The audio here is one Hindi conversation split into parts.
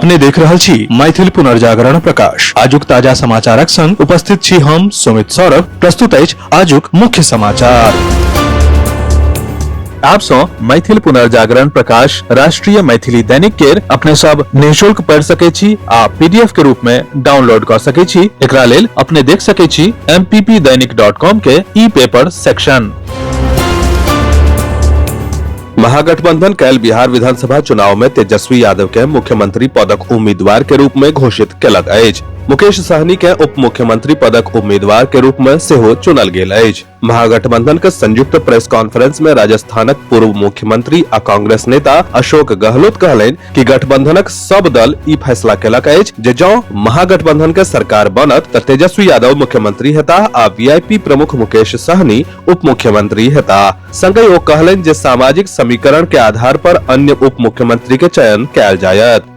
अपने देख रहल छी मैथिल पुनर्जागरण प्रकाश। आजुक ताजा समाचारक संग उपस्थित छी हम सुमित सौरभ। प्रस्तुत अछि आजुक मुख्य समाचार। आप सो मैथिल पुनर्जागरण प्रकाश राष्ट्रीय मैथिली दैनिक केर अपने सब निःशुल्क पढ़ सके छी आ पीडीएफ के रूप में डाउनलोड कर सके छी। एकरा लेल अपने देख सके छी mppdainik.com के ई पेपर सेक्शन। महागठबंधन कल बिहार विधानसभा चुनाव में तेजस्वी यादव के मुख्यमंत्री पदक उम्मीदवार के रूप में घोषित केलक अछि। मुकेश सहनी के उप मुख्यमंत्री पदक उम्मीदवार के रूप में सेहो चुनल गेल अछि। महागठबंधन के संयुक्त प्रेस कॉन्फ्रेंस में राजस्थानक पूर्व मुख्यमंत्री आ कांग्रेस नेता अशोक गहलोत कहलनि कि गठबंधनक सब दल ई फैसला केलक अछि जे जँ महागठबंधन के सरकार बनत त तेजस्वी यादव मुख्यमंत्री हेता आ वीआईपी प्रमुख मुकेश सहनी उप मुख्यमंत्री हेता। संगहि ओ कहलनि जे सामाजिक समीकरण के आधार पर अन्य उप मुख्यमंत्री के चयन कयल जायत।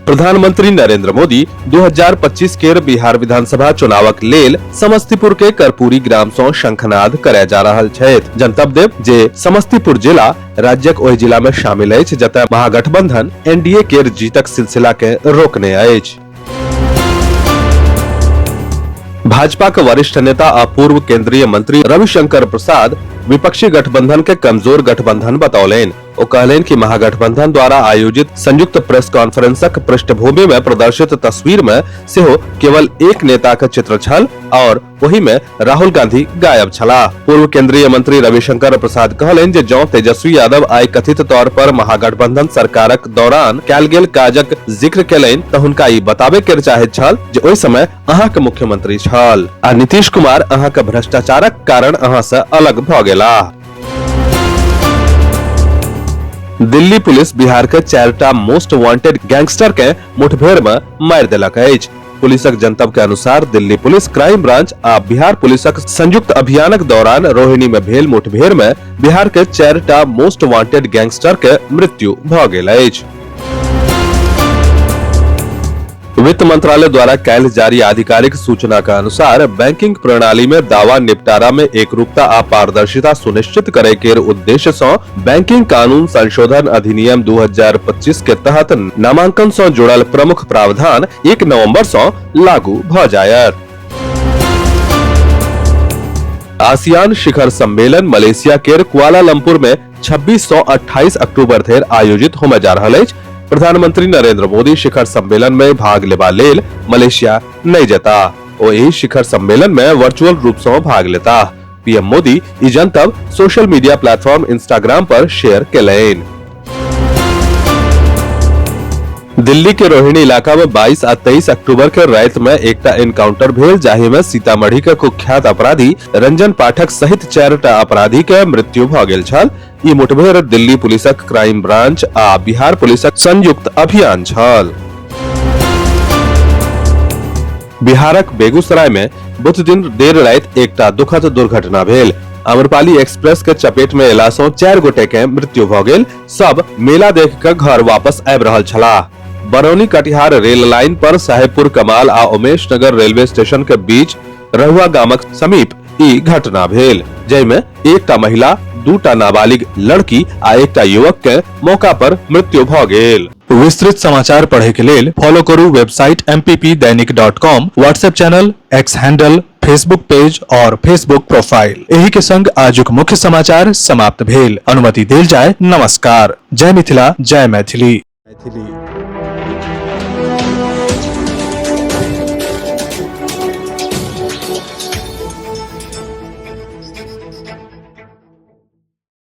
प्रधानमंत्री नरेंद्र मोदी 2025 के बिहार विधानसभा चुनावक लेल समस्तीपुर के कर्पूरी ग्राम सॅं शंखनाद करय जा रहल छथि। जनतब देव जे समस्तीपुर जिला राज्यक ओहि जिला में शामिल अछि जतय महागठबंधन एनडीए के जीतक सिलसिला के रोकने अछि। भाजपा के वरिष्ठ नेता और पूर्व केंद्रीय मंत्री रविशंकर प्रसाद विपक्षी गठबंधन के कमजोर गठबंधन बतौलनि। ओ कहलनि कि महागठबंधन द्वारा आयोजित संयुक्त प्रेस कॉन्फ्रेंसक पृष्ठभूमि में प्रदर्शित तस्वीर में सेहो केवल एक नेता के चित्र छल और वही में राहुल गांधी गायब छलाह। पूर्व केंद्रीय मंत्री रविशंकर प्रसाद कहलनि जे जँ तेजस्वी यादव आइ कथित तौर पर महागठबंधन सरकारक दौरान कयल गेल काजक जिक्र केलनि त हुनका ई बताबे के चाहैत छल जे ओहि समय अहाँ के मुख्यमंत्री छल आ नीतीश कुमार अहाँ के भ्रष्टाचारक कारण अहाँ से अलग भ गेलाह। दिल्ली पुलिस बिहार के 4टा मोस्ट वांटेड गैंगस्टर के मुठभेड़ में मारि देलक अछि। पुलिसक जनतब के अनुसार दिल्ली पुलिस क्राइम ब्रांच आ बिहार पुलिसक संयुक्त अभियानक दौरान रोहिणी में भेल मुठभेड़ में बिहार के 4टा मोस्ट वांटेड गैंगस्टर के मृत्यु भ गेल अछि। वित्त मंत्रालय द्वारा कल जारी आधिकारिक सूचना के अनुसार बैंकिंग प्रणाली में दावा निपटारा में एकरूपता आ पारदर्शिता सुनिश्चित करे के उद्देश्य से बैंकिंग कानून संशोधन अधिनियम 2025 के तहत नामांकन से जुड़ल प्रमुख प्रावधान 1 नवंबर से लागू भ जायत। आसियान शिखर सम्मेलन मलेशिया के कुआलालंपुर में 26 से 28 अक्टूबर धरि आयोजित होमे जा रहल अछि। प्रधानमंत्री नरेंद्र मोदी शिखर सम्मेलन में भाग लेबा लेल मलेशिया नहीं जेता। ओ एही शिखर सम्मेलन में वर्चुअल रूप से भाग लेता। पीएम मोदी ई जनतब सोशल मीडिया प्लेटफॉर्म इंस्टाग्राम पर शेयर केलनि। दिल्ली के रोहिणी इलाका में 22 आ 23 अक्टूबर के रात में एकटा एनकाउंटर भेल जाहि में सीतामढ़ी के कुख्यात अपराधी रंजन पाठक सहित 4टा अपराधी के मृत्यु भ गेल छल। ई मुठभेड़ दिल्ली पुलिसक क्राइम ब्रांच आ बिहार पुलिसक संयुक्त अभियान छल। बिहारक बेगूसराय में बुध दिन देर रात एकटा दुखद दुर्घटना भेल। अमरपाली एक्सप्रेस के चपेट में एला सँ 4 गोटे के मृत्यु भ गेल। सब मेला देख के घर वापस आबि रहल छलाह। बरौनी कटिहार रेल लाइन पर साहेबपुर कमाल आ उमेश नगर रेलवे स्टेशन के बीच रहुआ गामक समीप ई घटना भेल जैमे एकटा महिला 2टा नाबालिग लड़की आ एकटा युवक के मौका पर मृत्यु भ गेल। विस्तृत समाचार पढ़े के लेल फॉलो करू website mppdainik.com, WhatsApp channel, x handle, Facebook page और फेसबुक प्रोफाइल। एही के संग आजुक मुख्य समाचार समाप्त भेल। अनुमति देल जाय। नमस्कार। जय मिथिला, जय मैथिली।